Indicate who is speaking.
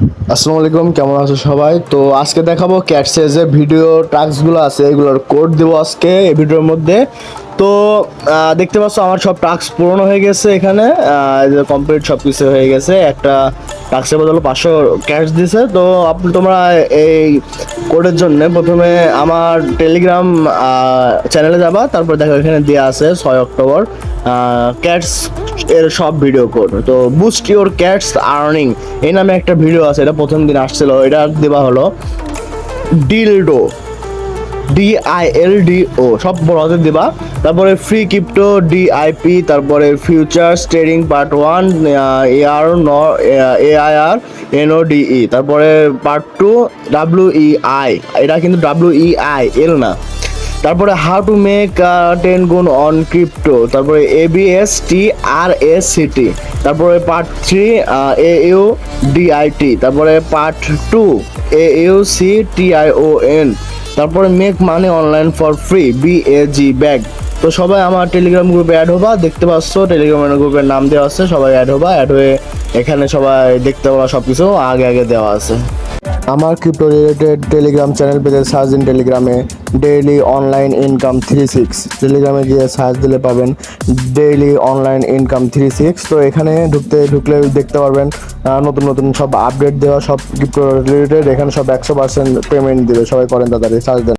Speaker 1: আসসালামু আলাইকুম, কেমন আছো সবাই? তো আজকে দেখাবো ক্যাটসের যে ভিডিও টাস্কগুলো আছে এগুলোর কোড দেবো আজকে এই ভিডিওর মধ্যে। তো দেখতে পাচ্ছ আমার সব টাস্ক পূরণ হয়ে গেছে এখানে, কমপ্লিট সব কিছু হয়ে গেছে। একটা টাস্কের বদলে 500 ক্যাশ দিছে। তো তোমরা এই কোডের জন্য প্রথমে আমার টেলিগ্রাম চ্যানেলে যাবা, তারপর দেখো এখানে দেওয়া আছে 6 অক্টোবর ক্যাটস এর সব ভিডিও কোড। তো বুস্ট ইউর ক্যাটস আর্নিং এই নামে একটা ভিডিও আছে, এটা প্রথম দিন আসছিল, এটা দেওয়া হলো ডিলডো, DILDO সব বড় হাতে দিবা। তারপরে ফ্রি ক্রিপ্টো DIP, তারপরে future trading part 1 AIR NODE, তারপরে পার্ট 2 WEI, এটা কিন্তু WEIL না। তারপরে হাউ টু মেক 10 গুণ অন ক্রিপ্টো, তারপরে ABSTRACT, তারপরে পার্ট 3 AUDIT, তারপরে পার্ট 2 AUCTION, তারপরে make money online for free BAG bag. তো সবাই আমার টেলিগ্রাম গ্রুপে অ্যাড হবা, দেখতে পাচ্ছ টেলিগ্রাম গ্রুপের নাম দেওয়া আছে, সবাই অ্যাড হবা। অ্যাড হয়ে এখানে সবাই দেখতে পাবা, সব কিছু আগে আগে দেওয়া আছে। আমার ক্রিপ্টো রিলেটেড টেলিগ্রাম চ্যানেল পেজে সার্চ দিন টেলিগ্রামে ডেইলি অনলাইন ইনকাম 36, টেলিগ্রামে গিয়ে সার্চ দিলে পাবেন ডেইলি অনলাইন ইনকাম 36। তো এখানে ঢুকলে দেখতে পারবেন নতুন নতুন সব আপডেট দেওয়া, সব ক্রিপ্টো রিলেটেড। এখানে সব 100% পেমেন্ট দিবে, সবাই করেন তাড়াতাড়ি, সার্চ দেন।